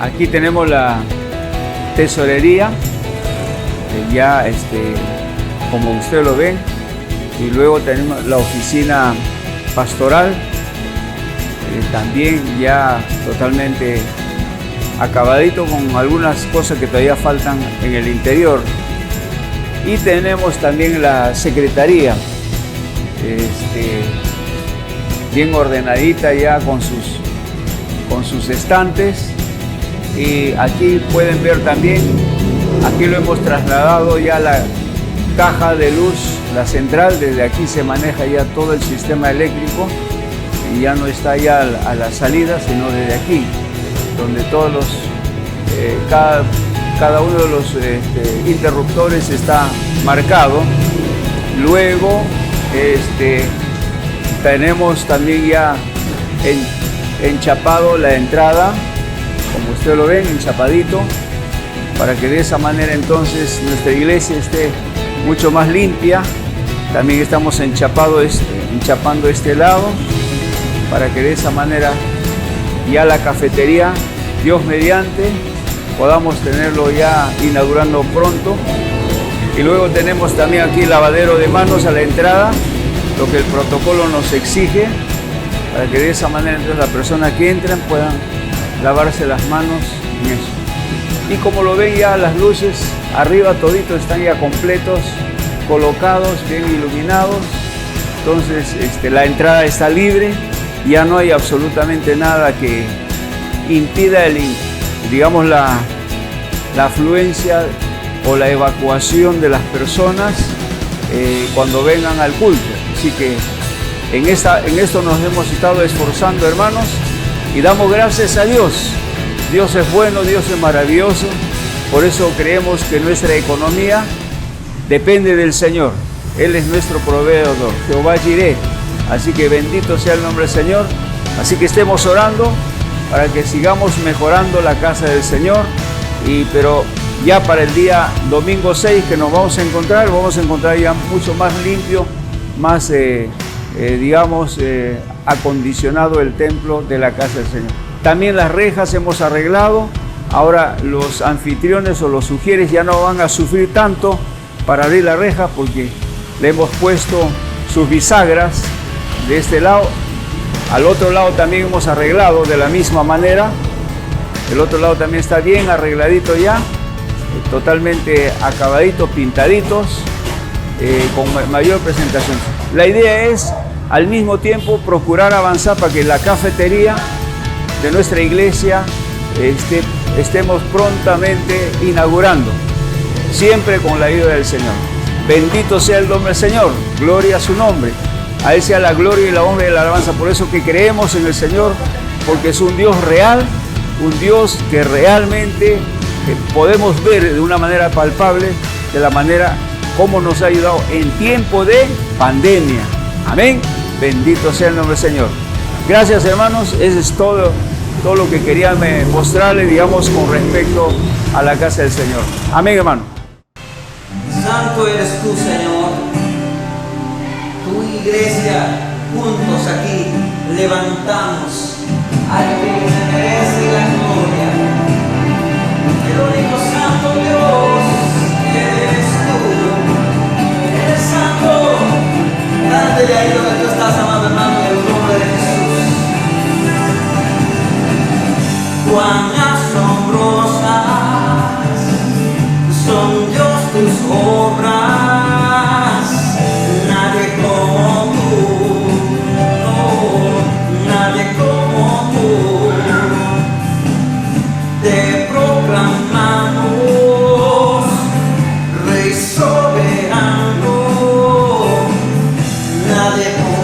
Aquí tenemos la tesorería, ya como usted lo ve, y luego tenemos la oficina pastoral, también ya totalmente acabadito con algunas cosas que todavía faltan en el interior. Y tenemos también la secretaría, bien ordenadita ya con sus estantes. Y aquí pueden ver también, aquí lo hemos trasladado ya la caja de luz, la central. Desde aquí se maneja ya todo el sistema eléctrico y ya no está ya a la salida, sino desde aquí, donde todos los, cada uno de los interruptores está marcado. Luego tenemos también ya enchapado la entrada, como usted lo ven, enchapadito, para que de esa manera entonces nuestra iglesia esté mucho más limpia. También estamos enchapando este lado, para que de esa manera ya la cafetería, Dios mediante, podamos tenerlo ya inaugurando pronto. Y luego tenemos también aquí lavadero de manos a la entrada, lo que el protocolo nos exige, para que de esa manera entonces las personas que entren puedan lavarse las manos en eso. Y como lo ven, ya las luces arriba toditos están ya completos, colocados, bien iluminados. Entonces la entrada está libre, ya no hay absolutamente nada que impida digamos la afluencia o la evacuación de las personas cuando vengan al culto. Así que en esto nos hemos estado esforzando, hermanos, y damos gracias a Dios. Dios es bueno, Dios es maravilloso. Por eso creemos que nuestra economía depende del Señor. Él es nuestro proveedor, Jehová Jireh. Así que bendito sea el nombre del Señor. Así que estemos orando para que sigamos mejorando la casa del Señor. Pero ya para el día domingo 6 que nos vamos a encontrar ya mucho más limpio, más acondicionado el templo de la casa del Señor. También las rejas hemos arreglado. Ahora los anfitriones o los sugieres ya no van a sufrir tanto para abrir la reja, porque le hemos puesto sus bisagras de este lado. Al otro lado también hemos arreglado de la misma manera. El otro lado también está bien arregladito ya, totalmente acabadito, pintaditos, con mayor presentación. La idea es al mismo tiempo procurar avanzar para que la cafetería de nuestra iglesia estemos prontamente inaugurando, siempre con la ayuda del Señor. Bendito sea el nombre del Señor, gloria a su nombre. A Él sea la gloria y la honra y la alabanza. Por eso que creemos en el Señor, porque es un Dios real, un Dios que realmente podemos ver de una manera palpable, de la manera como nos ha ayudado en tiempo de pandemia. Amén. Bendito sea el nombre del Señor. Gracias, hermanos. Eso es todo lo que quería mostrarles, digamos, con respecto a la casa del Señor. Amén, hermano. Santo eres tú, Señor. Tu iglesia, juntos aquí, levantamos al que se merece la gloria. El único santo Dios, eres tú. Eres santo. Cántale ahí donde tú estás, amado hermano, en el nombre de Jesús. Cuán asombrosas son, Dios, tus obras. Nadie como tú, no, nadie como tú. Te proclamamos Rey soberano. Nadie como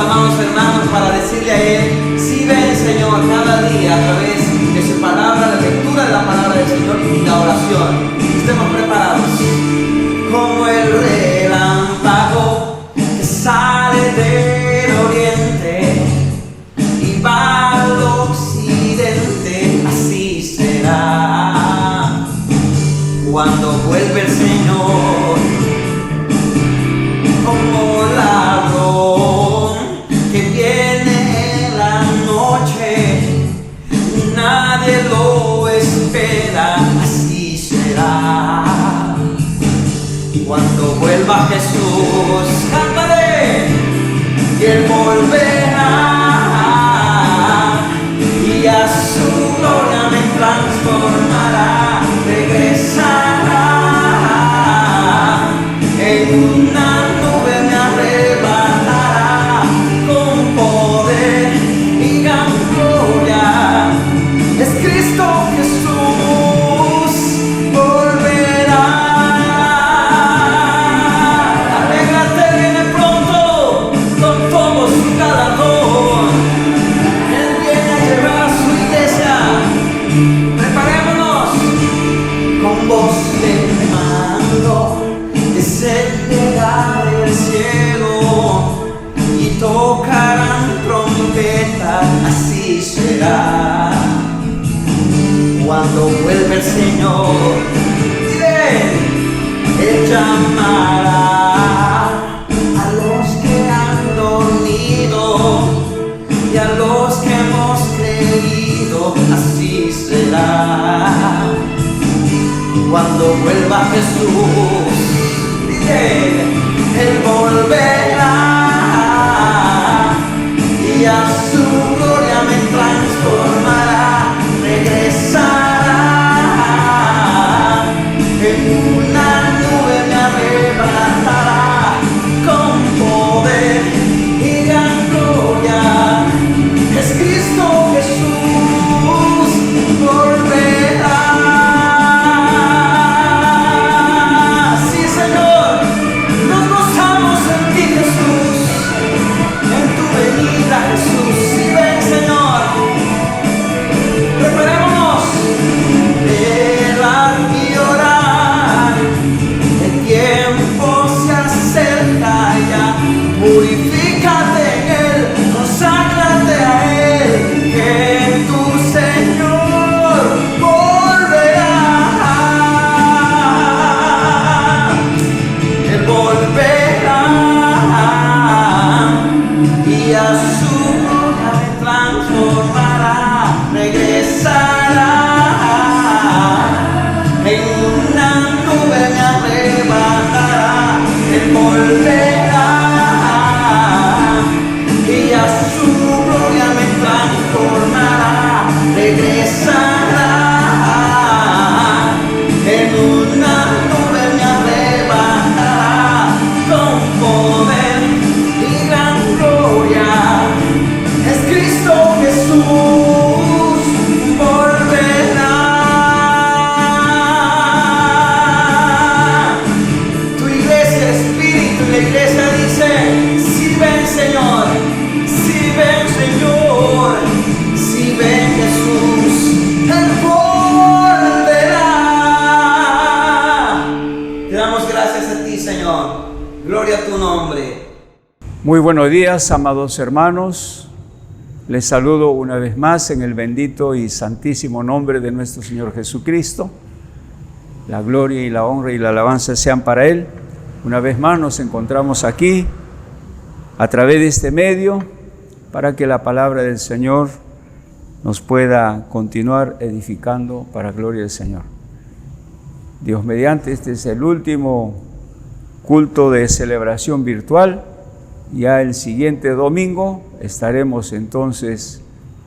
amados hermanos, para decirle a Él, sí ven, Señor, cada día a través de su palabra, la lectura de la palabra del Señor y la oración. Estemos preparados. Como el relámpago que sale del oriente y va al occidente, así será cuando vuelve el Señor. Como ladrón que viene en la noche, nadie lo espera, así será cuando vuelva Jesús. Cantaré y Él volverá y a su gloria me transformará, regresará en una nube, me arrebatará con poder y gran gloria. Es Cristo Jesús, volverá. Alégrate, viene pronto con todo su galardón. Él viene a llevar a su iglesia. Preparémonos con voz de mando. Descenderá del cielo y tocarán trompeta, así será cuando vuelve el Señor. Dile, Él llamará a los que han dormido y a los que hemos creído, así será cuando vuelva Jesús. Él volverá y a su gloria me transformará, regresará en una nube, me arrebatará con poder y gran gloria. Es Cristo Jesús, volverá. Purifícate en Él, conságrate a Él, que tu Señor volverá. Él volverá y a su gloria me transformará, regresará en una nube, me arrebatará. Él volverá y a su gloria me transformará, regresará en una nube, me arrebatará con poder y gran gloria. Es Cristo Jesús, volverá. Tu iglesia, Espíritu, la iglesia dice, si ven, Señor, si ven, Señor, si ven, Jesús, Él volverá. Te damos gracias a ti, Señor. Gloria a tu nombre. Muy buenos días, amados hermanos. Les saludo una vez más en el bendito y santísimo nombre de nuestro Señor Jesucristo. La gloria y la honra y la alabanza sean para Él. Una vez más nos encontramos aquí a través de este medio para que la palabra del Señor nos pueda continuar edificando para gloria del Señor. Dios mediante, este es el último culto de celebración virtual. Ya el siguiente domingo estaremos entonces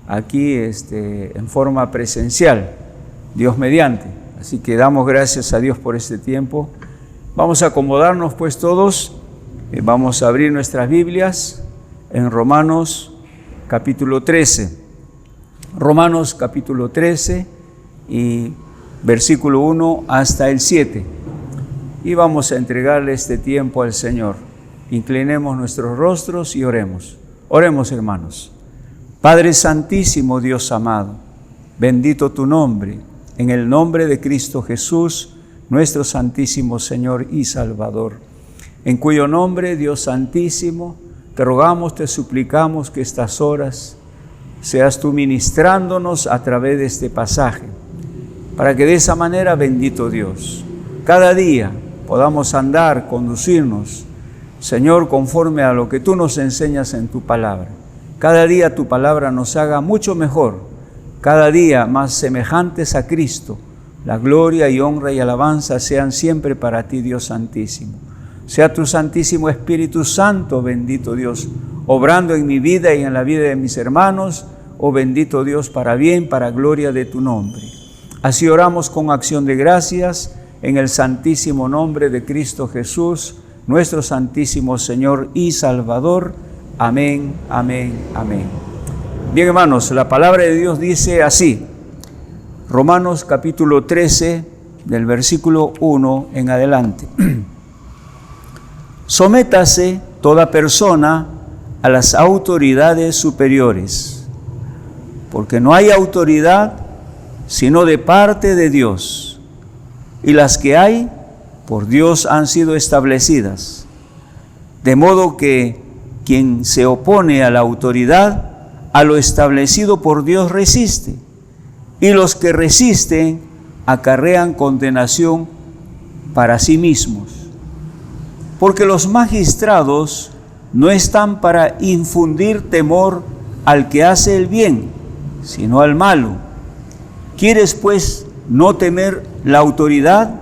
aquí en forma presencial, Dios mediante. Así que damos gracias a Dios por este tiempo. Vamos a acomodarnos pues todos. Vamos a abrir nuestras Biblias en Romanos capítulo 13. Romanos capítulo 13 y versículo 1 hasta el 7. Y vamos a entregarle este tiempo al Señor. Inclinemos nuestros rostros y oremos. Oremos, hermanos. Padre Santísimo, Dios amado, bendito tu nombre, en el nombre de Cristo Jesús, nuestro Santísimo Señor y Salvador, en cuyo nombre, Dios Santísimo, te rogamos, te suplicamos que estas horas seas tú ministrándonos a través de este pasaje, para que de esa manera, bendito Dios, cada día podamos andar, conducirnos, Señor, conforme a lo que tú nos enseñas en tu palabra. Cada día tu palabra nos haga mucho mejor, cada día más semejantes a Cristo. La gloria y honra y alabanza sean siempre para ti, Dios Santísimo. Sea tu Santísimo Espíritu Santo, bendito Dios, obrando en mi vida y en la vida de mis hermanos, oh bendito Dios, para bien, para gloria de tu nombre. Así oramos con acción de gracias en el santísimo nombre de Cristo Jesús, nuestro Santísimo Señor y Salvador. Amén, amén, amén. Bien, hermanos, la palabra de Dios dice así, Romanos capítulo 13, del versículo 1 en adelante. Sométase toda persona a las autoridades superiores, porque no hay autoridad sino de parte de Dios, y las que hay por Dios han sido establecidas, de modo que quien se opone a la autoridad, a lo establecido por Dios resiste, y los que resisten acarrean condenación para sí mismos. Porque los magistrados no están para infundir temor al que hace el bien, sino al malo. ¿Quieres pues no temer la autoridad?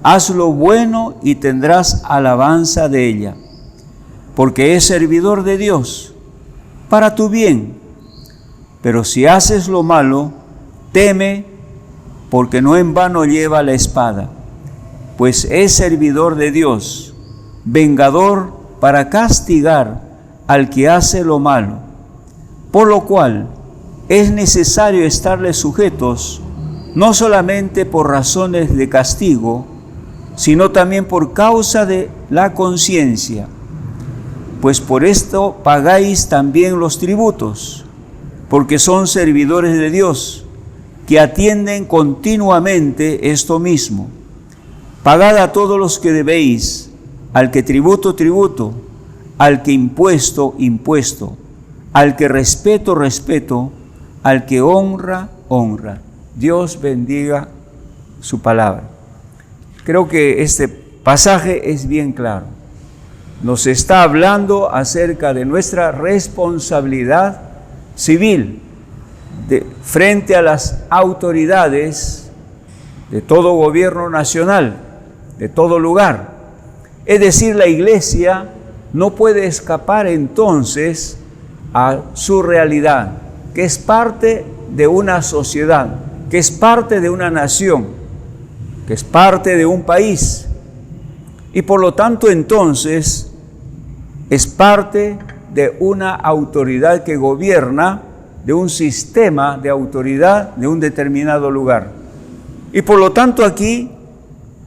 Haz lo bueno y tendrás alabanza de ella, porque es servidor de Dios, para tu bien. Pero si haces lo malo, teme, porque no en vano lleva la espada, pues es servidor de Dios, vengador para castigar al que hace lo malo, por lo cual es necesario estarles sujetos, no solamente por razones de castigo, sino también por causa de la conciencia, pues por esto pagáis también los tributos, porque son servidores de Dios, que atienden continuamente esto mismo. Pagad a todos los que debéis, al que tributo, tributo, al que impuesto, impuesto, al que respeto, respeto, al que honra, honra. Dios bendiga su palabra. Creo que este pasaje es bien claro. Nos está hablando acerca de nuestra responsabilidad civil frente a las autoridades de todo gobierno nacional, de todo lugar. Es decir, la iglesia no puede escapar entonces a su realidad, que es parte de una sociedad, que es parte de una nación, que es parte de un país, y por lo tanto entonces es parte de una autoridad que gobierna, de un sistema de autoridad de un determinado lugar. Y por lo tanto aquí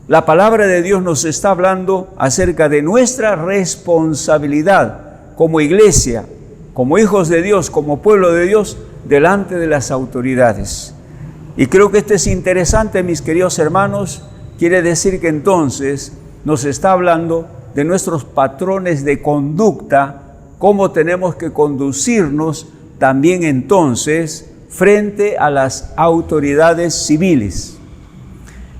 la palabra de Dios nos está hablando acerca de nuestra responsabilidad como iglesia, como hijos de Dios, como pueblo de Dios, delante de las autoridades. Y creo que esto es interesante, mis queridos hermanos. Quiere decir que entonces nos está hablando de nuestros patrones de conducta, cómo tenemos que conducirnos también entonces frente a las autoridades civiles.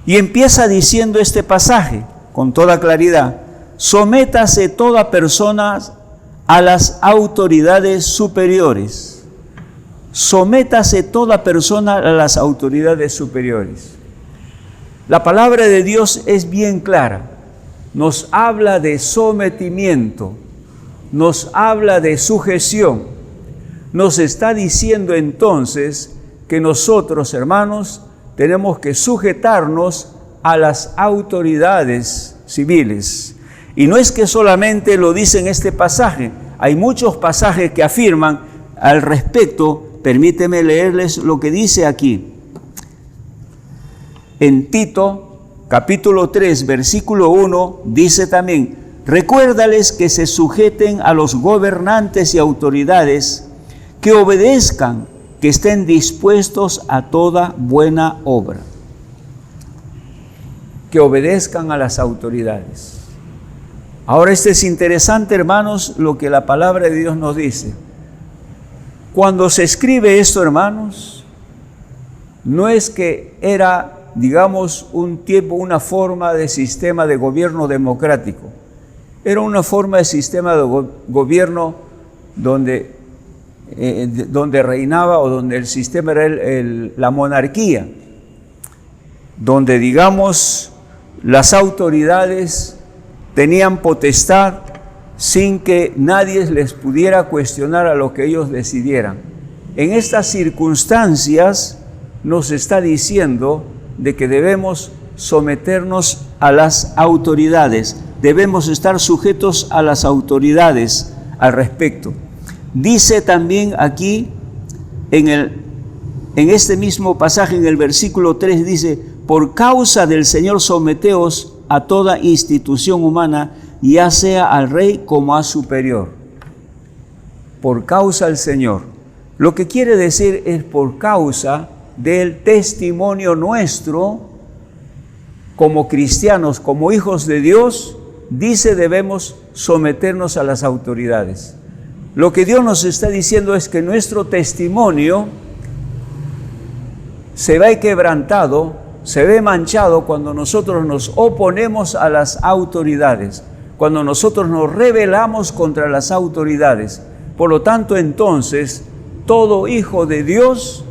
Y empieza diciendo este pasaje con toda claridad: sométase toda persona a las autoridades superiores. Sométase toda persona a las autoridades superiores. La palabra de Dios es bien clara. Nos habla de sometimiento, nos habla de sujeción. Nos está diciendo entonces que nosotros, hermanos, tenemos que sujetarnos a las autoridades civiles. Y no es que solamente lo dice en este pasaje, hay muchos pasajes que afirman al respecto. Permíteme leerles lo que dice aquí. En Tito, capítulo 3, versículo 1, dice también: recuérdales que se sujeten a los gobernantes y autoridades, que obedezcan, que estén dispuestos a toda buena obra. Que obedezcan a las autoridades. Ahora es interesante, hermanos, lo que la palabra de Dios nos dice. Cuando se escribe esto, hermanos, no es que era, digamos, un tiempo, una forma de sistema de gobierno democrático. Era una forma de sistema de gobierno donde reinaba, o donde el sistema era la monarquía, donde, digamos, las autoridades tenían potestad sin que nadie les pudiera cuestionar a lo que ellos decidieran. En estas circunstancias nos está diciendo de que debemos someternos a las autoridades, debemos estar sujetos a las autoridades al respecto. Dice también aquí, en este mismo pasaje, en el versículo 3, dice: por causa del Señor someteos a toda institución humana, ya sea al rey como a superior. Por causa del Señor. Lo que quiere decir es por causa del testimonio nuestro como cristianos, como hijos de Dios, dice debemos someternos a las autoridades. Lo que Dios nos está diciendo es que nuestro testimonio se ve quebrantado, se ve manchado cuando nosotros nos oponemos a las autoridades, cuando nosotros nos rebelamos contra las autoridades. Por lo tanto, entonces, todo hijo de Dios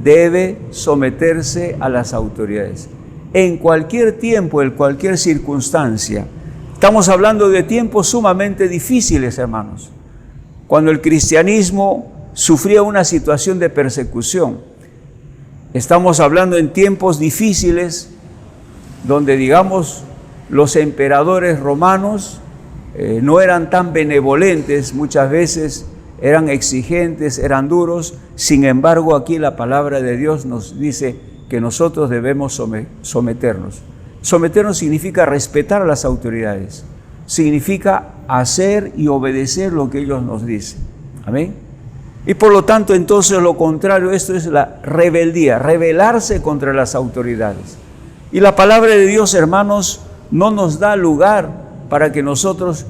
debe someterse a las autoridades. En cualquier tiempo, en cualquier circunstancia. Estamos hablando de tiempos sumamente difíciles, hermanos. Cuando el cristianismo sufría una situación de persecución. Estamos hablando en tiempos difíciles donde, digamos, los emperadores romanos no eran tan benevolentes, muchas veces eran exigentes, eran duros. Sin embargo, aquí la palabra de Dios nos dice que nosotros debemos someternos. Someternos significa respetar a las autoridades, significa hacer y obedecer lo que ellos nos dicen. Amén. Y por lo tanto, entonces, lo contrario, esto es la rebeldía, rebelarse contra las autoridades. Y la palabra de Dios, hermanos, no nos da lugar para que nosotros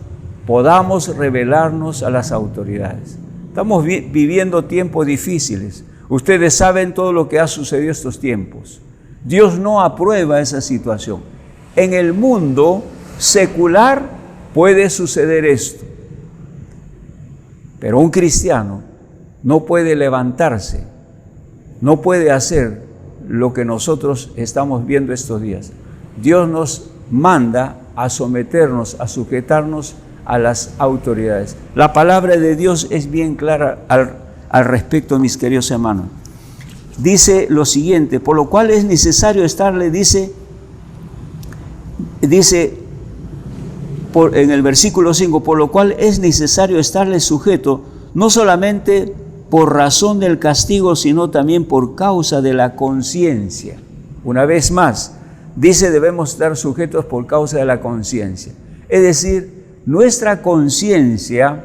podamos rebelarnos a las autoridades. Estamos viviendo tiempos difíciles. Ustedes saben todo lo que ha sucedido estos tiempos. Dios no aprueba esa situación. En el mundo secular puede suceder esto, pero un cristiano no puede levantarse, no puede hacer lo que nosotros estamos viendo estos días. Dios nos manda a someternos, a sujetarnos a las autoridades. La palabra de Dios es bien clara al respecto, mis queridos hermanos. Dice lo siguiente: por lo cual es necesario estarle, dice en el versículo 5, por lo cual es necesario estarle sujeto, no solamente por razón del castigo, sino también por causa de la conciencia. Una vez más, dice debemos estar sujetos por causa de la conciencia. Es decir, nuestra conciencia,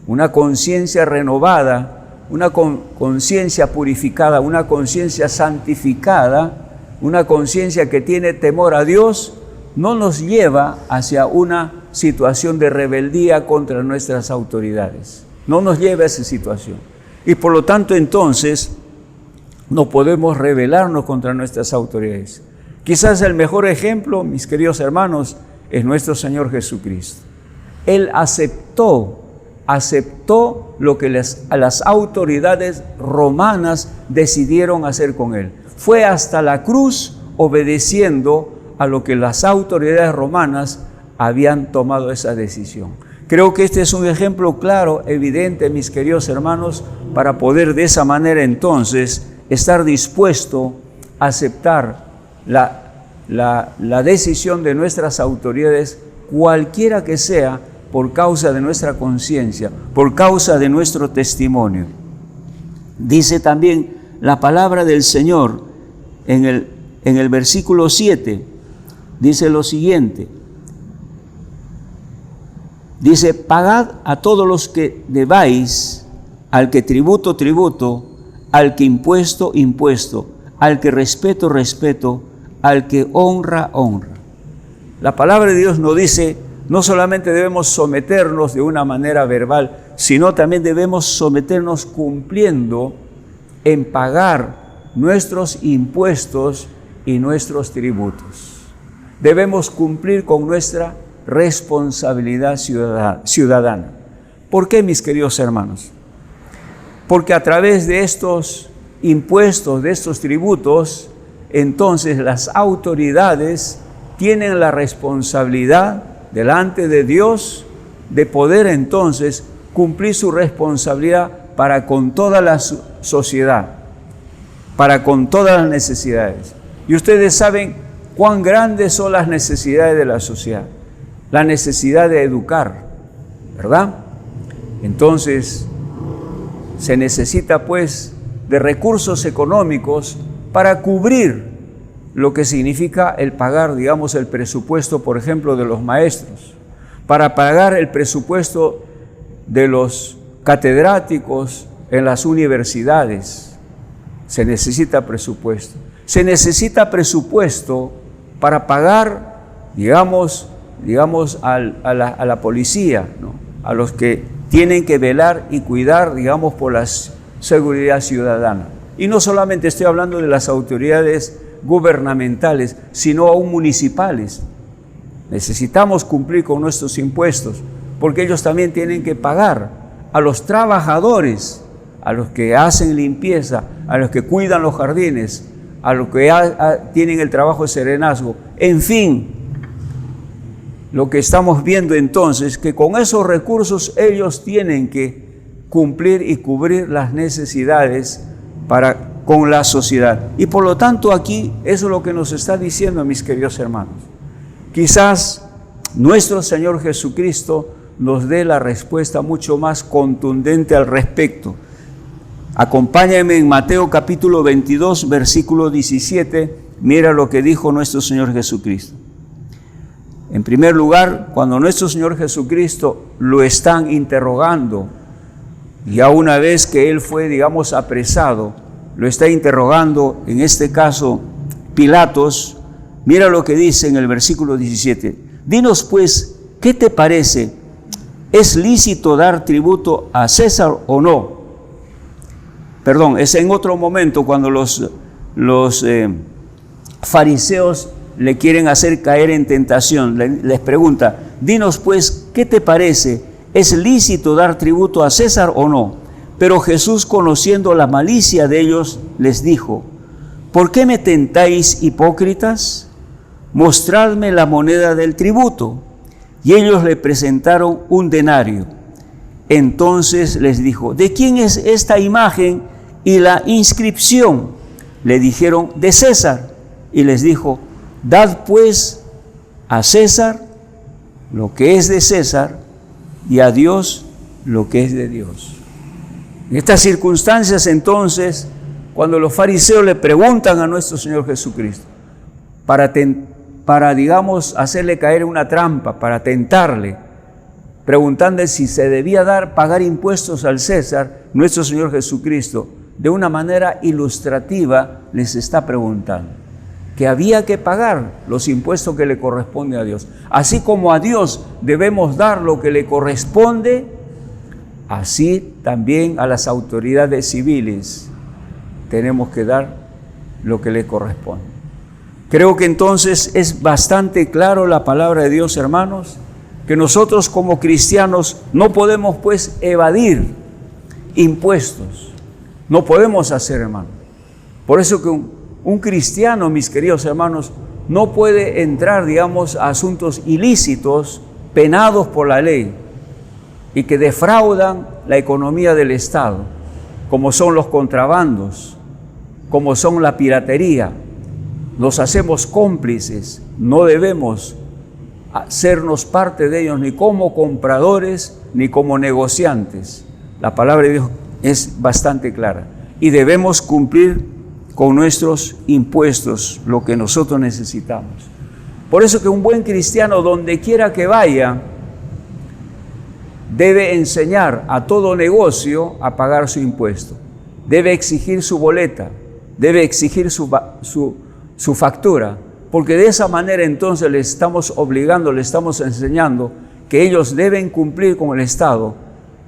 una conciencia renovada, una conciencia purificada, una conciencia santificada, una conciencia que tiene temor a Dios, no nos lleva hacia una situación de rebeldía contra nuestras autoridades. No nos lleva a esa situación. Y por lo tanto, entonces, no podemos rebelarnos contra nuestras autoridades. Quizás el mejor ejemplo, mis queridos hermanos, es nuestro Señor Jesucristo. Él aceptó lo que las autoridades romanas decidieron hacer con Él. Fue hasta la cruz obedeciendo a lo que las autoridades romanas habían tomado esa decisión. Creo que este es un ejemplo claro, evidente, mis queridos hermanos, para poder de esa manera entonces estar dispuesto a aceptar la decisión de nuestras autoridades, cualquiera que sea, por causa de nuestra conciencia, por causa de nuestro testimonio. Dice también la palabra del Señor en el versículo 7, dice lo siguiente: Dice, pagad a todos los que debáis, al que tributo, tributo, al que impuesto, impuesto, al que respeto, respeto, al que honra, honra. La palabra de Dios nos dice, no solamente debemos someternos de una manera verbal, sino también debemos someternos cumpliendo en pagar nuestros impuestos y nuestros tributos. Debemos cumplir con nuestra responsabilidad ciudadana. ¿Por qué, mis queridos hermanos? Porque a través de estos impuestos, de estos tributos, entonces las autoridades tienen la responsabilidad delante de Dios de poder entonces cumplir su responsabilidad para con toda la sociedad, para con todas las necesidades. Y ustedes saben cuán grandes son las necesidades de la sociedad. La necesidad de educar, ¿verdad? Entonces, se necesita pues de recursos económicos para cubrir lo que significa el pagar, digamos, el presupuesto, por ejemplo, de los maestros, para pagar el presupuesto de los catedráticos en las universidades. Se necesita presupuesto. Se necesita presupuesto para pagar, digamos, a la policía, ¿no? A los que tienen que velar y cuidar, digamos, por la seguridad ciudadana. Y no solamente estoy hablando de las autoridades gubernamentales, sino aún municipales. Necesitamos cumplir con nuestros impuestos, porque ellos también tienen que pagar a los trabajadores, a los que hacen limpieza, a los que cuidan los jardines, a los que tienen el trabajo de serenazgo, en fin. Lo que estamos viendo entonces, que con esos recursos ellos tienen que cumplir y cubrir las necesidades con la sociedad. Y por lo tanto aquí eso es lo que nos está diciendo, mis queridos hermanos. Quizás nuestro Señor Jesucristo nos dé la respuesta mucho más contundente al respecto. Acompáñame en Mateo capítulo 22, versículo 17. Mira lo que dijo nuestro Señor Jesucristo. En primer lugar, cuando nuestro Señor Jesucristo lo están interrogando, ya una vez que Él fue, digamos, apresado, lo está interrogando, en este caso, Pilatos. Mira lo que dice en el versículo 17. Dinos pues, ¿qué te parece? ¿Es lícito dar tributo a César o no? Perdón, es en otro momento cuando los fariseos le quieren hacer caer en tentación. Les pregunta, dinos pues, ¿qué te parece? ¿Es lícito dar tributo a César o no? Pero Jesús, conociendo la malicia de ellos, les dijo, ¿por qué me tentáis, hipócritas? Mostradme la moneda del tributo. Y ellos le presentaron un denario. Entonces les dijo, ¿de quién es esta imagen y la inscripción? Le dijeron, de César. Y les dijo, dad pues a César lo que es de César y a Dios lo que es de Dios. En estas circunstancias entonces, cuando los fariseos le preguntan a nuestro Señor Jesucristo para digamos, hacerle caer en una trampa, para tentarle, preguntándole si se debía pagar impuestos al César, nuestro Señor Jesucristo, de una manera ilustrativa, les está preguntando que había que pagar los impuestos que le corresponden a Dios. Así como a Dios debemos dar lo que le corresponde, así también a las autoridades civiles tenemos que dar lo que le corresponde. Creo que entonces es bastante claro la palabra de Dios, hermanos, que nosotros como cristianos no podemos pues evadir impuestos. No podemos hacer, hermano. Por eso que un cristiano, mis queridos hermanos, no puede entrar, digamos, a asuntos ilícitos, penados por la ley, y que defraudan la economía del Estado, como son los contrabandos, como son la piratería. Nos hacemos cómplices, no debemos hacernos parte de ellos, ni como compradores, ni como negociantes. La palabra de Dios es bastante clara, y debemos cumplir con nuestros impuestos lo que nosotros necesitamos. Por eso que un buen cristiano, donde quiera que vaya, debe enseñar a todo negocio a pagar su impuesto, debe exigir su boleta, debe exigir su factura, porque de esa manera entonces le estamos obligando, le estamos enseñando que ellos deben cumplir con el Estado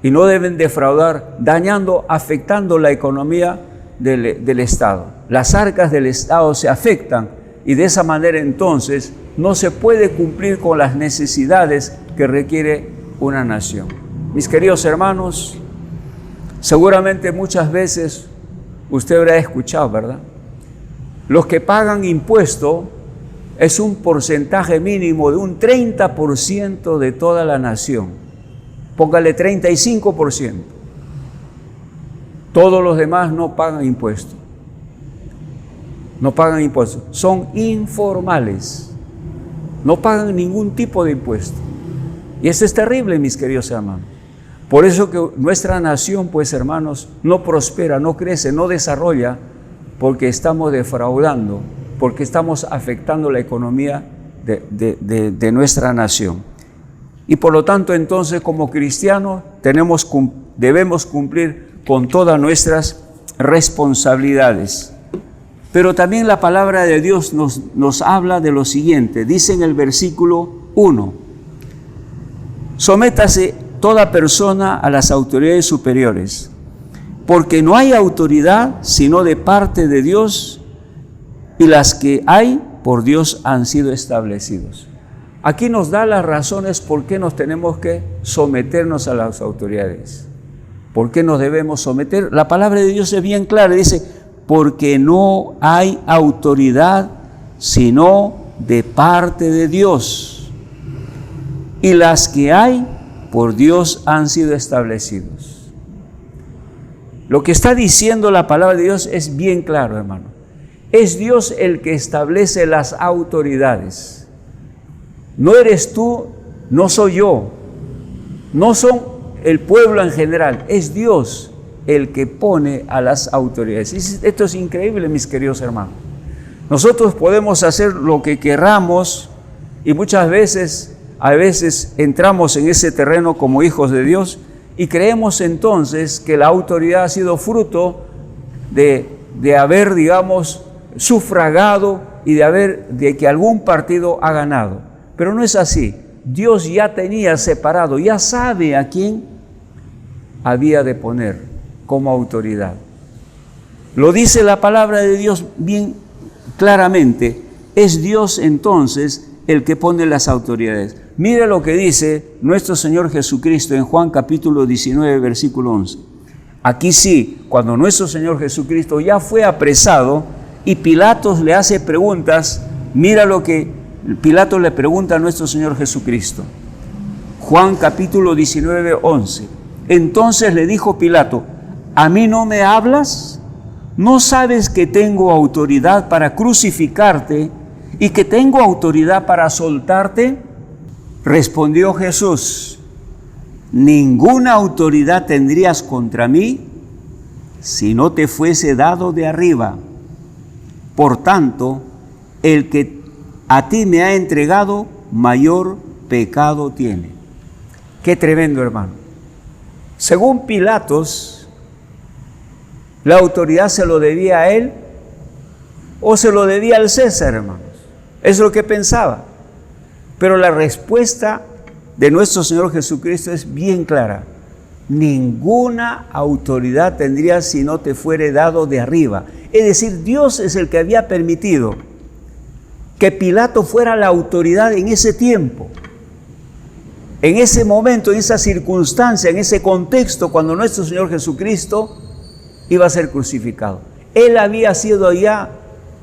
y no deben defraudar, dañando, afectando la economía del Estado. Las arcas del Estado se afectan y de esa manera entonces no se puede cumplir con las necesidades que requiere una nación. Mis queridos hermanos, seguramente muchas veces usted habrá escuchado, ¿verdad? Los que pagan impuesto es un porcentaje mínimo de un 30% de toda la nación. Póngale 35%. Todos los demás no pagan impuestos. No pagan impuestos. Son informales. No pagan ningún tipo de impuesto. Y eso es terrible, mis queridos hermanos. Por eso que nuestra nación, pues hermanos, no prospera, no crece, no desarrolla, porque estamos defraudando, porque estamos afectando la economía de nuestra nación. Y por lo tanto, entonces, como cristianos, debemos cumplir con todas nuestras responsabilidades. Pero también la palabra de Dios nos habla de lo siguiente. Dice en el versículo 1, sométase toda persona a las autoridades superiores, porque no hay autoridad sino de parte de Dios, y las que hay por Dios han sido establecidos. Aquí nos da las razones por qué nos tenemos que someternos a las autoridades. ¿Por qué nos debemos someter? La palabra de Dios es bien clara, dice, porque no hay autoridad sino de parte de Dios, y las que hay por Dios han sido establecidos. Lo que está diciendo la palabra de Dios es bien claro, hermano. Es Dios el que establece las autoridades. No eres tú, no soy yo, no son el pueblo en general, es Dios el que pone a las autoridades. Esto es increíble, mis queridos hermanos. Nosotros podemos hacer lo que queramos y muchas veces, entramos en ese terreno como hijos de Dios y creemos entonces que la autoridad ha sido fruto de haber, digamos, sufragado y de que algún partido ha ganado. Pero no es así. Dios ya tenía separado, ya sabe a quién había de poner como autoridad. Lo dice la palabra de Dios bien claramente. Es Dios entonces el que pone las autoridades. Mira lo que dice nuestro Señor Jesucristo en Juan capítulo 19, versículo 11. Aquí sí, cuando nuestro Señor Jesucristo ya fue apresado y Pilatos le hace preguntas, mira lo que Pilatos le pregunta a nuestro Señor Jesucristo. Juan capítulo 19, 11. Entonces le dijo Pilato, ¿a mí no me hablas? ¿No sabes que tengo autoridad para crucificarte y que tengo autoridad para soltarte? Respondió Jesús, ninguna autoridad tendrías contra mí si no te fuese dado de arriba. Por tanto, el que a ti me ha entregado, mayor pecado tiene. Qué tremendo, hermano. Según Pilatos, ¿la autoridad se lo debía a él o se lo debía al César, hermanos? Es lo que pensaba. Pero la respuesta de nuestro Señor Jesucristo es bien clara. Ninguna autoridad tendría si no te fuere dado de arriba. Es decir, Dios es el que había permitido que Pilato fuera la autoridad en ese tiempo, en ese momento, en esa circunstancia, en ese contexto, cuando nuestro Señor Jesucristo iba a ser crucificado. Él había sido ya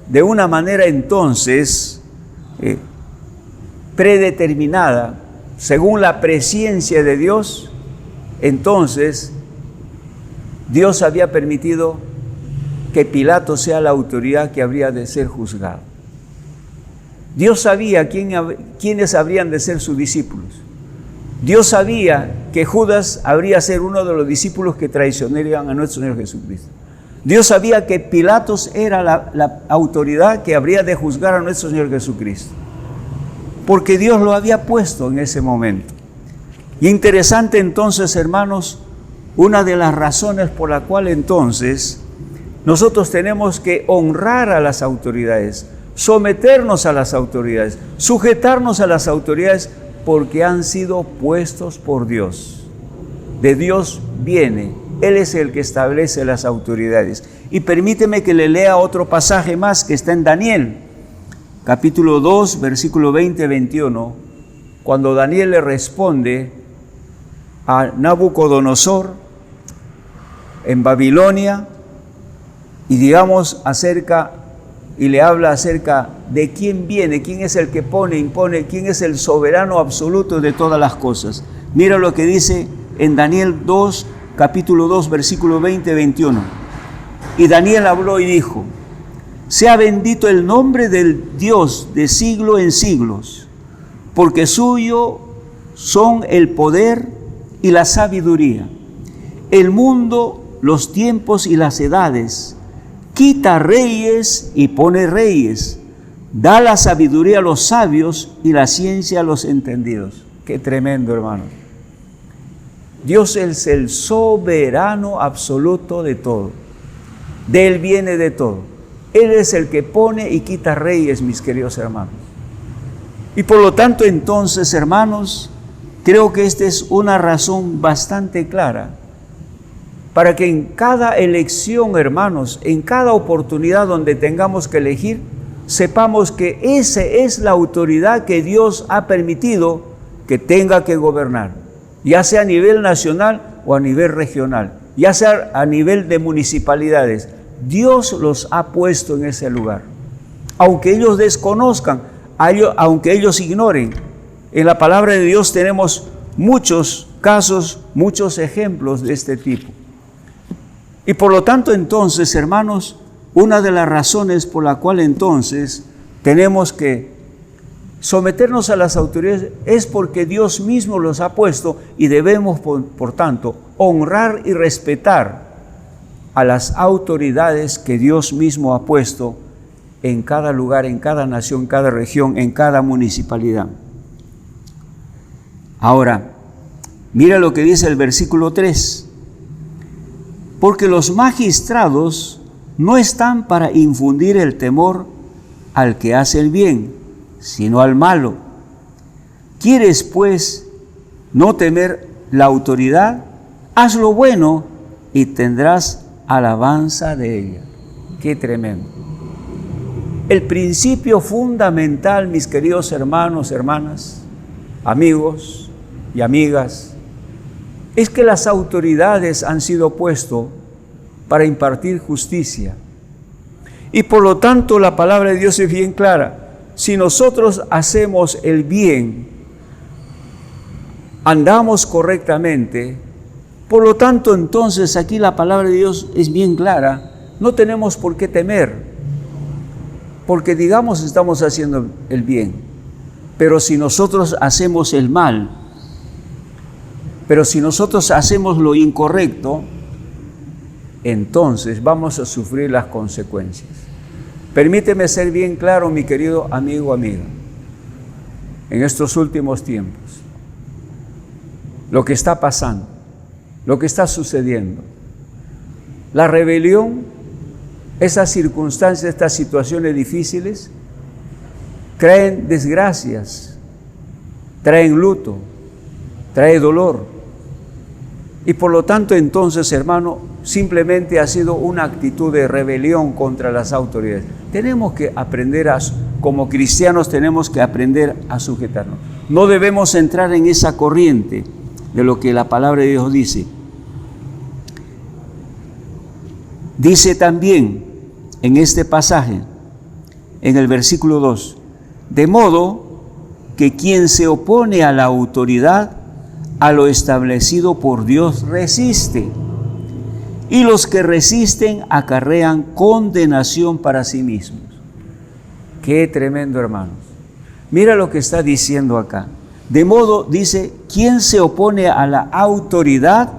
de una manera entonces predeterminada, según la presciencia de Dios. Entonces, Dios había permitido que Pilato sea la autoridad que habría de ser juzgado. Dios sabía quiénes habrían de ser sus discípulos. Dios sabía que Judas habría de ser uno de los discípulos que traicionarían a nuestro Señor Jesucristo. Dios sabía que Pilatos era la autoridad que habría de juzgar a nuestro Señor Jesucristo, porque Dios lo había puesto en ese momento. Y interesante entonces, hermanos, una de las razones por la cual entonces nosotros tenemos que honrar a las autoridades, someternos a las autoridades, sujetarnos a las autoridades, porque han sido puestos por Dios. De Dios viene, Él es el que establece las autoridades. Y permíteme que le lea otro pasaje más que está en Daniel, capítulo 2, versículo 20-21, cuando Daniel le responde a Nabucodonosor en Babilonia, y digamos y le habla acerca de quién viene, quién es el que pone, impone, quién es el soberano absoluto de todas las cosas. Mira lo que dice en Daniel 2, capítulo 2, versículo 20-21. Y Daniel habló y dijo: sea bendito el nombre del Dios de siglo en siglos, porque suyo son el poder y la sabiduría. El mundo, los tiempos y las edades, quita reyes y pone reyes, da la sabiduría a los sabios y la ciencia a los entendidos. Qué tremendo, hermano. Dios es el soberano absoluto de todo. De Él viene de todo. Él es el que pone y quita reyes, mis queridos hermanos. Y por lo tanto, entonces, hermanos, creo que esta es una razón bastante clara para que en cada elección, hermanos, en cada oportunidad donde tengamos que elegir, sepamos que esa es la autoridad que Dios ha permitido que tenga que gobernar, ya sea a nivel nacional o a nivel regional, ya sea a nivel de municipalidades. Dios los ha puesto en ese lugar. Aunque ellos desconozcan, aunque ellos ignoren, en la palabra de Dios tenemos muchos casos, muchos ejemplos de este tipo. Y por lo tanto, entonces, hermanos, una de las razones por la cual entonces tenemos que someternos a las autoridades es porque Dios mismo los ha puesto, y debemos, por tanto, honrar y respetar a las autoridades que Dios mismo ha puesto en cada lugar, en cada nación, en cada región, en cada municipalidad. Ahora, mira lo que dice el versículo 3. Porque los magistrados no están para infundir el temor al que hace el bien, sino al malo. ¿Quieres, pues, no temer la autoridad? Haz lo bueno y tendrás alabanza de ella. Qué tremendo. El principio fundamental, mis queridos hermanos, hermanas, amigos y amigas, es que las autoridades han sido puestas para impartir justicia. Y por lo tanto la palabra de Dios es bien clara. Si nosotros hacemos el bien, andamos correctamente, por lo tanto entonces aquí la palabra de Dios es bien clara. No tenemos por qué temer, porque digamos estamos haciendo el bien. Pero si nosotros hacemos el mal, pero si nosotros hacemos lo incorrecto, entonces vamos a sufrir las consecuencias. Permíteme ser bien claro, mi querido amigo, amiga. En estos últimos tiempos, lo que está pasando, lo que está sucediendo, la rebelión, esas circunstancias, estas situaciones difíciles, traen desgracias, traen luto, trae dolor. Y por lo tanto, entonces, hermano, simplemente ha sido una actitud de rebelión contra las autoridades. Tenemos que aprender como cristianos, tenemos que aprender a sujetarnos. No debemos entrar en esa corriente de lo que la palabra de Dios dice. Dice también en este pasaje, en el versículo 2, de modo que quien se opone a la autoridad, a lo establecido por Dios resiste, y los que resisten acarrean condenación para sí mismos. Qué tremendo, hermanos. Mira lo que está diciendo acá. De modo, dice, quien se opone a la autoridad,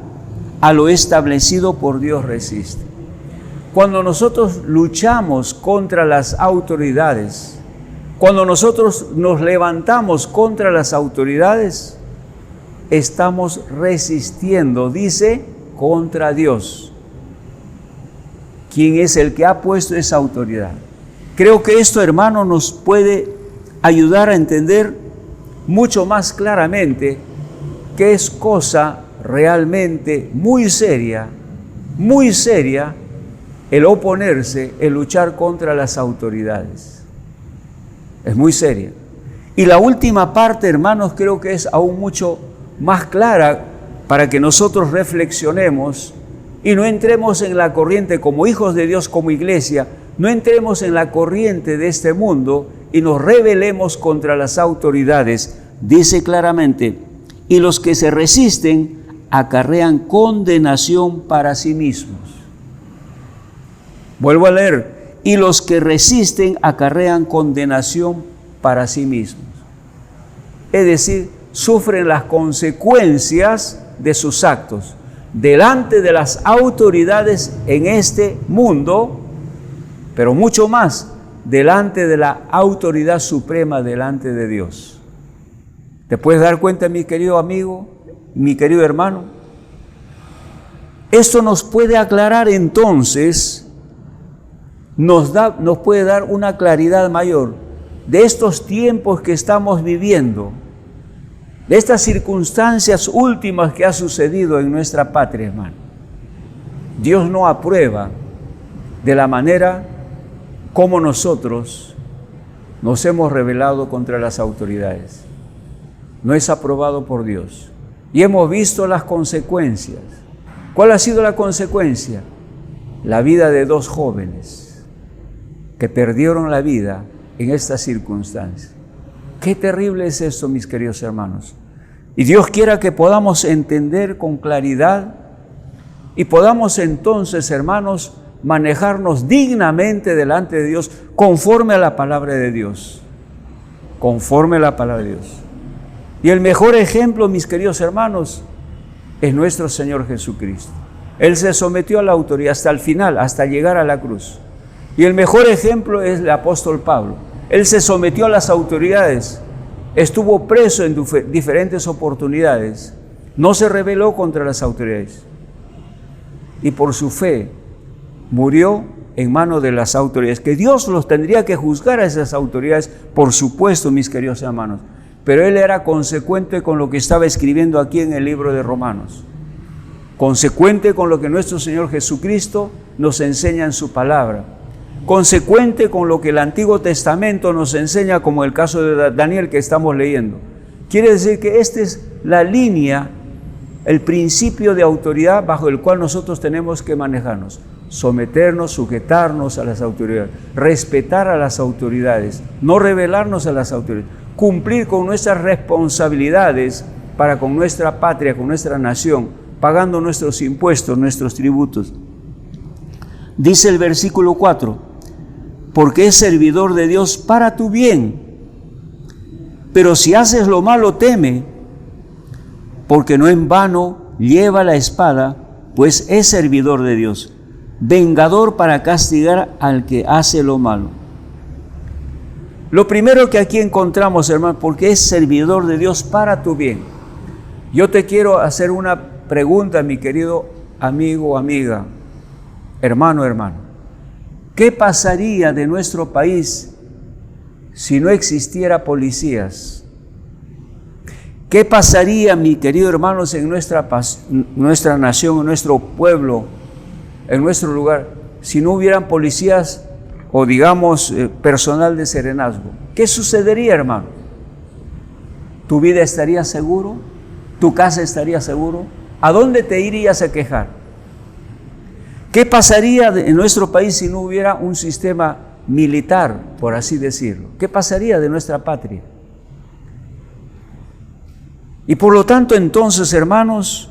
a lo establecido por Dios resiste. Cuando nosotros luchamos contra las autoridades, cuando nosotros nos levantamos contra las autoridades, estamos resistiendo, dice, contra Dios, quien es el que ha puesto esa autoridad. Creo que esto, hermano, nos puede ayudar a entender mucho más claramente que es cosa realmente muy seria, el oponerse, el luchar contra las autoridades. Es muy seria. Y la última parte, hermanos, creo que es aún mucho más clara para que nosotros reflexionemos y no entremos en la corriente como hijos de Dios, como iglesia, no entremos en la corriente de este mundo y nos rebelemos contra las autoridades. Dice claramente, y los que se resisten acarrean condenación para sí mismos. Vuelvo a leer, y los que resisten acarrean condenación para sí mismos. Es decir, sufren las consecuencias de sus actos delante de las autoridades en este mundo, pero mucho más delante de la autoridad suprema delante de Dios. ¿Te puedes dar cuenta, mi querido amigo, mi querido hermano? Esto nos puede aclarar entonces, nos puede dar una claridad mayor de estos tiempos que estamos viviendo, de estas circunstancias últimas que ha sucedido en nuestra patria, hermano. Dios no aprueba de la manera como nosotros nos hemos rebelado contra las autoridades. No es aprobado por Dios. Y hemos visto las consecuencias. ¿Cuál ha sido la consecuencia? La vida de 2 jóvenes que perdieron la vida en estas circunstancias. Qué terrible es esto, mis queridos hermanos. Y Dios quiera que podamos entender con claridad y podamos entonces, hermanos, manejarnos dignamente delante de Dios conforme a la palabra de Dios. Conforme a la palabra de Dios. Y el mejor ejemplo, mis queridos hermanos, es nuestro Señor Jesucristo. Él se sometió a la autoridad hasta el final, hasta llegar a la cruz. Y el mejor ejemplo es el apóstol Pablo. Él se sometió a las autoridades, estuvo preso en diferentes oportunidades, no se rebeló contra las autoridades. Y por su fe murió en manos de las autoridades, que Dios los tendría que juzgar a esas autoridades, por supuesto, mis queridos hermanos. Pero él era consecuente con lo que estaba escribiendo aquí en el libro de Romanos, consecuente con lo que nuestro Señor Jesucristo nos enseña en su palabra, consecuente con lo que el Antiguo Testamento nos enseña, como el caso de Daniel que estamos leyendo. Quiere decir que esta es la línea, el principio de autoridad bajo el cual nosotros tenemos que manejarnos: someternos, sujetarnos a las autoridades, respetar a las autoridades, no rebelarnos a las autoridades, cumplir con nuestras responsabilidades para con nuestra patria, con nuestra nación, pagando nuestros impuestos, nuestros tributos. Dice el versículo 4, porque es servidor de Dios para tu bien, pero si haces lo malo, teme, porque no en vano lleva la espada, pues es servidor de Dios, vengador para castigar al que hace lo malo. Lo primero que aquí encontramos, hermano, porque es servidor de Dios para tu bien. Yo te quiero hacer una pregunta, mi querido amigo, amiga, hermano. ¿Qué pasaría de nuestro país si no existiera policías? ¿Qué pasaría, mi querido hermanos, en nuestra nación, en nuestro pueblo, en nuestro lugar, si no hubieran policías o digamos personal de serenazgo? ¿Qué sucedería, hermano? ¿Tu vida estaría seguro? ¿Tu casa estaría seguro? ¿A dónde te irías a quejar? ¿Qué pasaría en nuestro país si no hubiera un sistema militar, por así decirlo? ¿Qué pasaría de nuestra patria? Y por lo tanto, entonces, hermanos,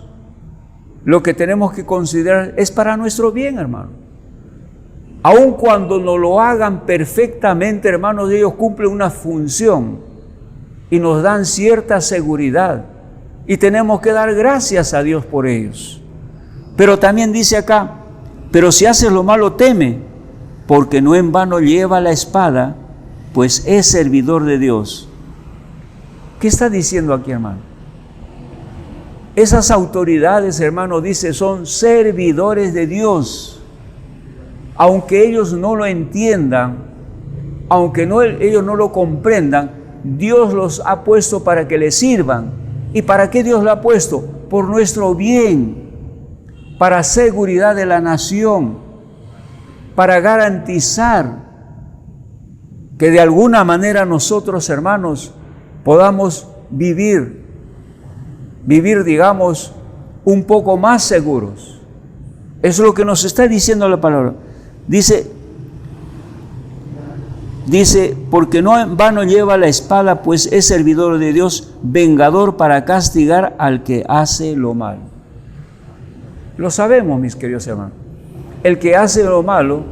lo que tenemos que considerar es para nuestro bien, hermano. Aun cuando no lo hagan perfectamente, hermanos, ellos cumplen una función y nos dan cierta seguridad. Y tenemos que dar gracias a Dios por ellos. Pero también dice acá, pero si haces lo malo, teme, porque no en vano lleva la espada, pues es servidor de Dios. ¿Qué está diciendo aquí, hermano? Esas autoridades, hermano, dice, son servidores de Dios. Aunque ellos no lo entiendan, aunque ellos no lo comprendan, Dios los ha puesto para que les sirvan. ¿Y para qué Dios lo ha puesto? Por nuestro bien, para seguridad de la nación, para garantizar que de alguna manera nosotros, hermanos, podamos vivir, digamos, un poco más seguros. Eso es lo que nos está diciendo la palabra. Dice, porque no en vano lleva la espada, pues es servidor de Dios, vengador para castigar al que hace lo malo. Lo sabemos, mis queridos hermanos. El que hace lo malo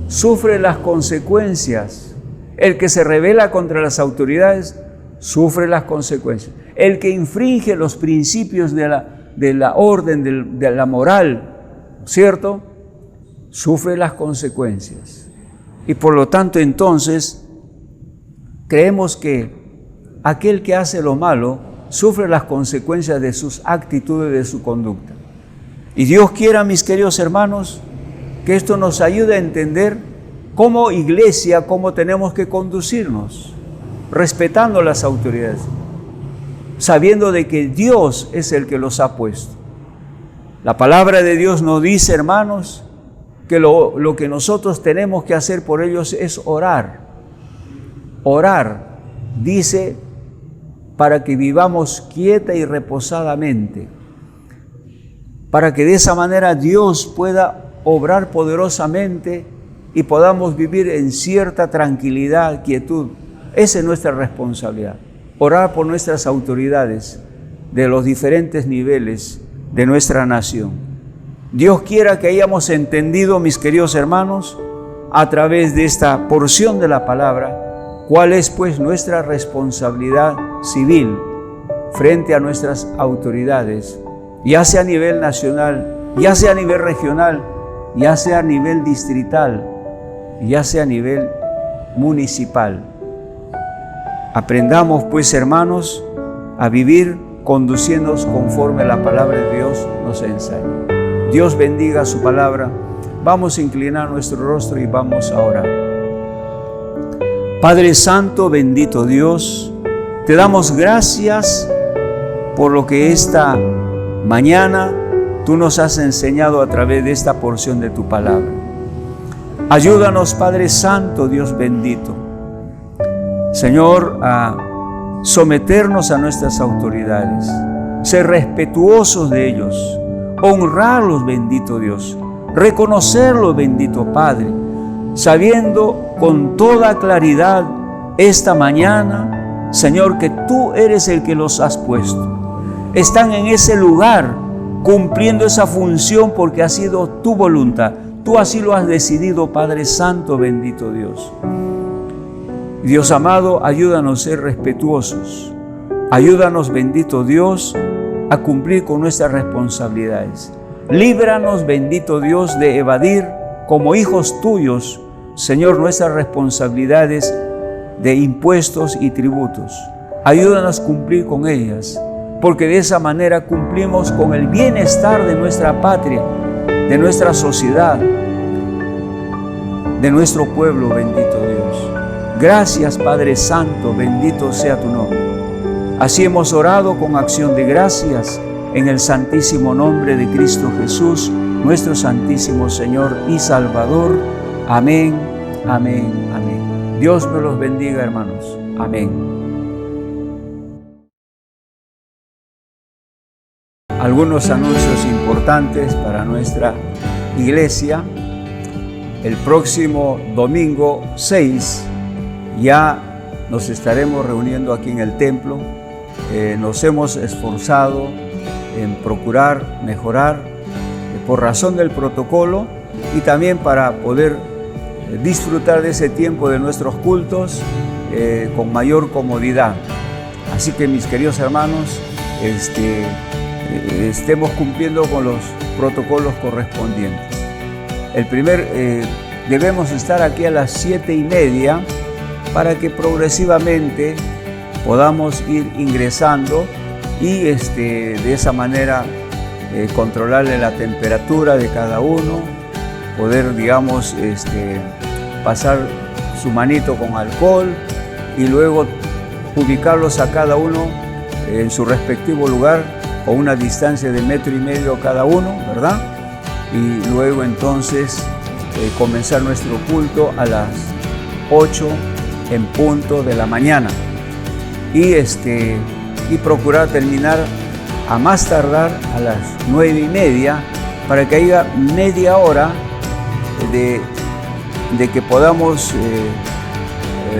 sufre las consecuencias. El que se rebela contra las autoridades sufre las consecuencias. El que infringe los principios de la orden, de la moral, ¿cierto?, sufre las consecuencias. Y por lo tanto, entonces, creemos que aquel que hace lo malo sufre las consecuencias de sus actitudes, de su conducta. Y Dios quiera, mis queridos hermanos, que esto nos ayude a entender como iglesia, cómo tenemos que conducirnos, respetando las autoridades, sabiendo de que Dios es el que los ha puesto. La palabra de Dios nos dice, hermanos, que lo que nosotros tenemos que hacer por ellos es orar. Orar, dice, para que vivamos quieta y reposadamente, para que de esa manera Dios pueda obrar poderosamente y podamos vivir en cierta tranquilidad, quietud. Esa es nuestra responsabilidad, orar por nuestras autoridades de los diferentes niveles de nuestra nación. Dios quiera que hayamos entendido, mis queridos hermanos, a través de esta porción de la palabra, cuál es pues nuestra responsabilidad civil frente a nuestras autoridades, ya sea a nivel nacional, ya sea a nivel regional, ya sea a nivel distrital, ya sea a nivel municipal. Aprendamos pues, hermanos, a vivir conduciéndonos conforme a la palabra de Dios nos enseña. Dios bendiga su palabra. Vamos a inclinar nuestro rostro y vamos a orar. Padre Santo, bendito Dios, te damos gracias por lo que esta mañana tú nos has enseñado a través de esta porción de tu palabra. Ayúdanos, Padre Santo, Dios bendito, Señor, a someternos a nuestras autoridades, ser respetuosos de ellos, honrarlos, bendito Dios, reconocerlos, bendito Padre, sabiendo con toda claridad esta mañana, Señor, que tú eres el que los has puesto. Están en ese lugar cumpliendo esa función porque ha sido tu voluntad. Tú así lo has decidido, Padre Santo, bendito Dios. Dios amado, ayúdanos a ser respetuosos. Ayúdanos, bendito Dios, a cumplir con nuestras responsabilidades. Líbranos, bendito Dios, de evadir como hijos tuyos, Señor, nuestras responsabilidades de impuestos y tributos. Ayúdanos a cumplir con ellas, porque de esa manera cumplimos con el bienestar de nuestra patria, de nuestra sociedad, de nuestro pueblo, bendito Dios. Gracias, Padre Santo, bendito sea tu nombre. Así hemos orado con acción de gracias en el santísimo nombre de Cristo Jesús, nuestro santísimo Señor y Salvador. Amén, amén, amén. Dios nos los bendiga, hermanos. Amén. Algunos anuncios importantes para nuestra iglesia. El próximo domingo 6 ya nos estaremos reuniendo aquí en el templo. Nos hemos esforzado en procurar mejorar por razón del protocolo y también para poder disfrutar de ese tiempo de nuestros cultos con mayor comodidad. Así que, mis queridos hermanos, estemos cumpliendo con los protocolos correspondientes. Debemos estar aquí a las 7:30 para que progresivamente podamos ir ingresando y de esa manera controlarle la temperatura de cada uno, poder, digamos, pasar su manito con alcohol y luego ubicarlos a cada uno en su respectivo lugar con una distancia de 1,5 metros cada uno, ¿verdad? Y luego entonces comenzar nuestro culto a las 8 en punto de la mañana y procurar terminar a más tardar a las 9:30 para que haya media hora de que podamos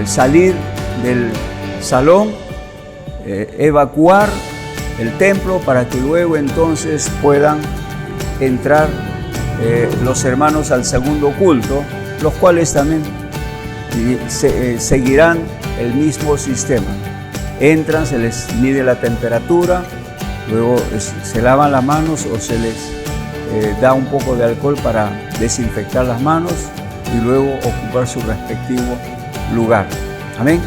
salir del salón, evacuar el templo para que luego entonces puedan entrar los hermanos al segundo culto, los cuales también seguirán el mismo sistema. Entran, se les mide la temperatura, luego se lavan las manos o se les da un poco de alcohol para desinfectar las manos y luego ocupar su respectivo lugar. Amén.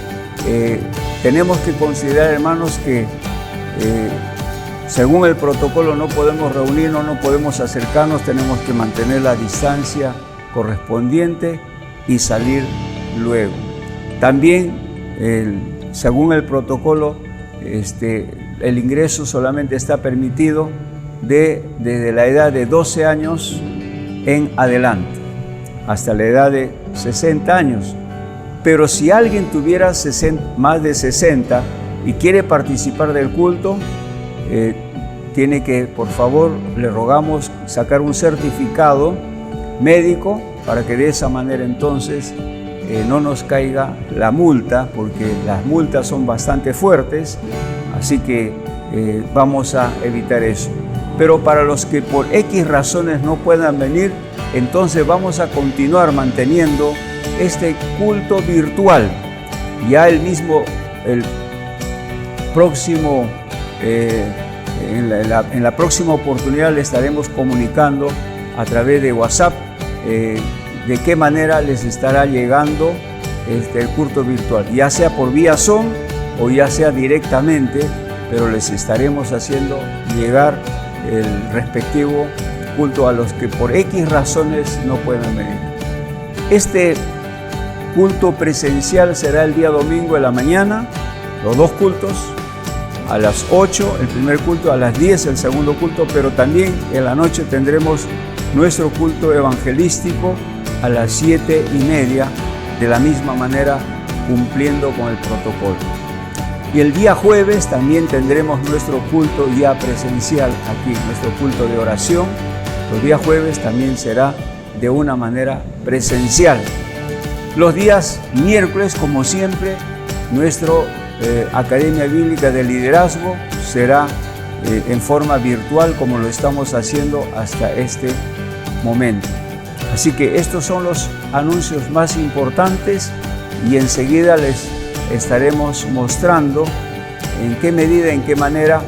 Tenemos que considerar, hermanos, que según el protocolo no podemos reunirnos, no podemos acercarnos, tenemos que mantener la distancia correspondiente y salir luego. También, según el protocolo, el ingreso solamente está permitido desde la edad de 12 años en adelante, hasta la edad de 60 años. Pero si alguien tuviera más de 60 y quiere participar del culto, tiene que, por favor, le rogamos sacar un certificado médico para que de esa manera entonces no nos caiga la multa, porque las multas son bastante fuertes, así que vamos a evitar eso. Pero para los que por X razones no puedan venir, entonces vamos a continuar manteniendo este culto virtual. Ya el próximo, en la próxima oportunidad le estaremos comunicando a través de WhatsApp de qué manera les estará llegando el culto virtual, ya sea por vía Zoom o ya sea directamente, pero les estaremos haciendo llegar el respectivo culto a los que por X razones no puedan venir. Este culto presencial será el día domingo en la mañana, los dos cultos, a las 8 el primer culto, a las 10 el segundo culto, pero también en la noche tendremos nuestro culto evangelístico a las 7:30, de la misma manera cumpliendo con el protocolo. Y el día jueves también tendremos nuestro culto ya presencial aquí, nuestro culto de oración. Los días jueves también será de una manera presencial. Los días miércoles, como siempre, nuestra Academia Bíblica de Liderazgo será en forma virtual, como lo estamos haciendo hasta este momento. Así que estos son los anuncios más importantes y enseguida les estaremos mostrando en qué medida, en qué manera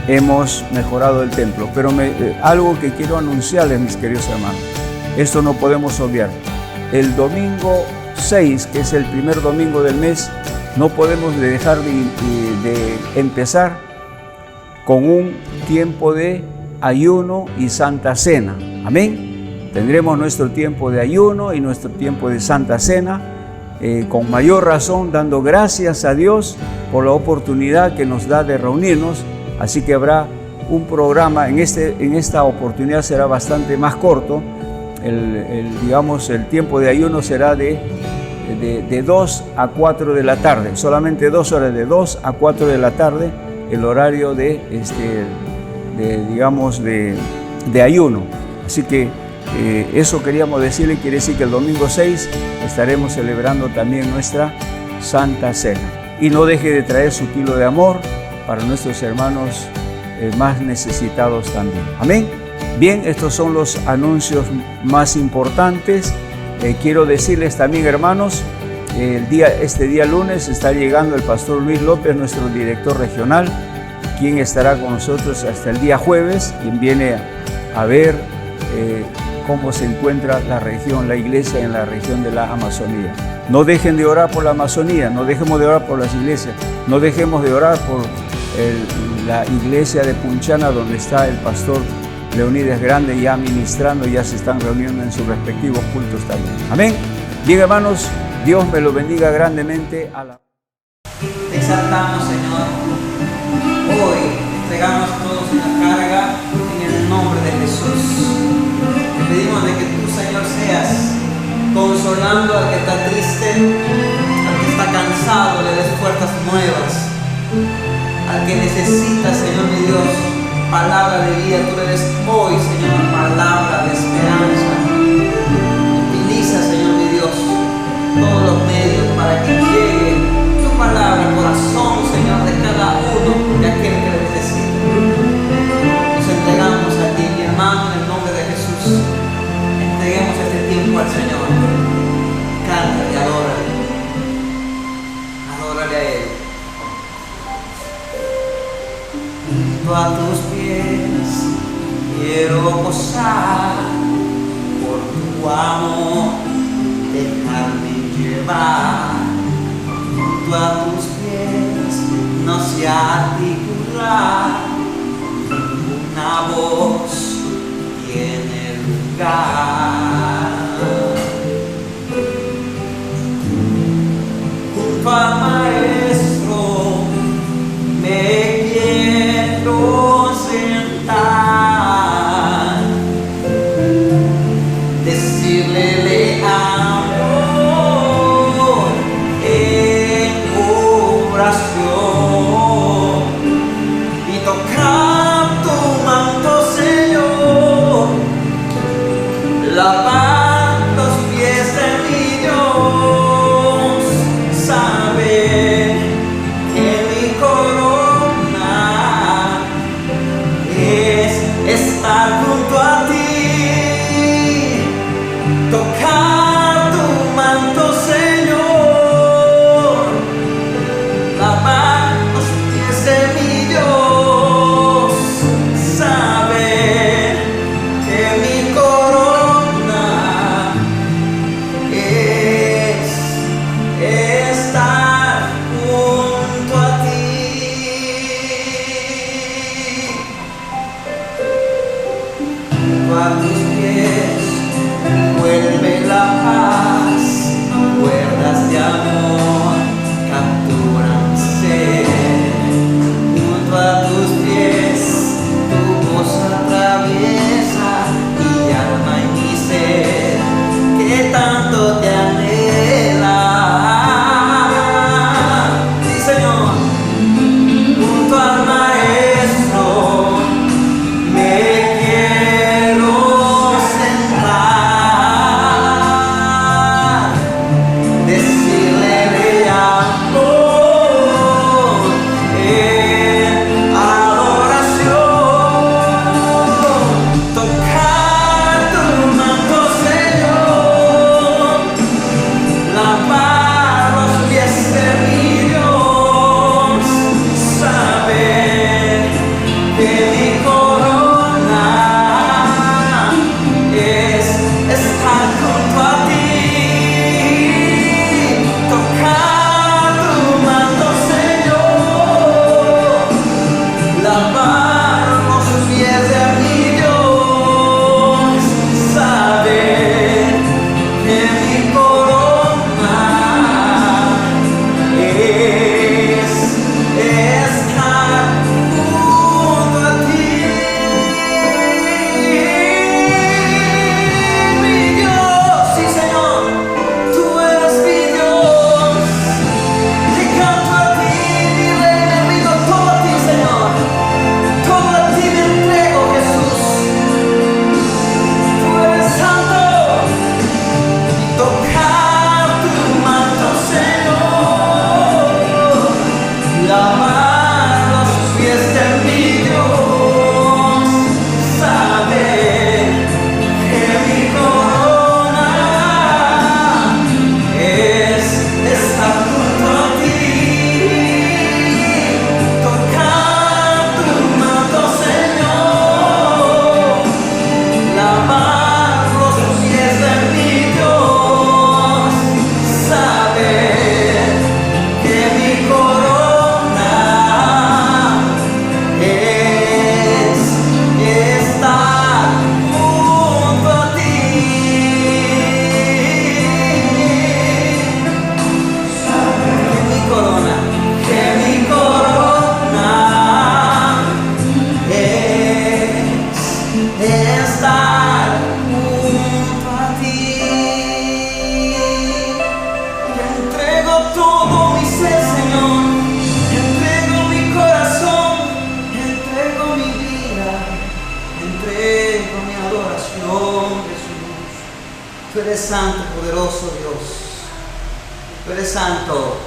hemos mejorado el templo. Pero algo que quiero anunciarles, mis queridos hermanos, esto no podemos obviar. El domingo 6, que es el primer domingo del mes, no podemos dejar de empezar con un tiempo de ayuno y Santa Cena. Amén. Tendremos nuestro tiempo de ayuno y nuestro tiempo de Santa Cena, con mayor razón dando gracias a Dios por la oportunidad que nos da de reunirnos. Así que habrá un programa, en esta oportunidad será bastante más corto. Digamos, el tiempo de ayuno será de 2 a 4 de la tarde, solamente 2 horas, de 2 a 4 de la tarde, el horario de ayuno. Así que eso queríamos decirle. Quiere decir que el domingo 6 estaremos celebrando también nuestra Santa Cena. Y no deje de traer su kilo de amor para nuestros hermanos más necesitados también. Amén. Bien, estos son los anuncios más importantes. Quiero decirles también, hermanos, este día lunes está llegando el pastor Luis López, nuestro director regional, quien estará con nosotros hasta el día jueves, quien viene a ver cómo se encuentra la región, la iglesia en la región de la Amazonía. No dejen de orar por la Amazonía, no dejemos de orar por las iglesias, no dejemos de orar por la iglesia de Punchana, donde está el pastor Leonides Grande ya ministrando, ya se están reuniendo en sus respectivos cultos también. Amén. Bien, hermanos, Dios me lo bendiga grandemente. Te exaltamos, Señor. Hoy entregamos todos una carga en el nombre de Jesús. Te pedimos de que tú, Señor, seas consolando al que está triste, al que está cansado, le des fuerzas nuevas, al que necesita, Señor mi Dios, palabra de vida, tú le des hoy, Señor, palabra de esperanza. Utiliza, Señor mi Dios, todos los medios para que llegue tu palabra al corazón, Señor, de cada uno de aquel que le necesita. Nos entregamos a ti, mi hermano, en el nombre de Jesús. Entreguemos este tiempo al Señor. Cántale, adórale. Adórale a Él. Junto a tus pies quiero gozar por tu amor, dejarme llevar. Junto a tus pies no se articula, ninguna voz tiene lugar. Junto al Maestro me quiero sentar, decirle le amo en oración y tocar tu manto, Señor, lavar los pies de mi Dios, saber que mi corona es estar junto a ti, tocar estar junto a ti. Te entrego todo mi ser, Señor, entrego mi corazón, entrego mi vida, entrego mi adoración, Jesús. Tú eres santo, poderoso Dios. Tú eres santo.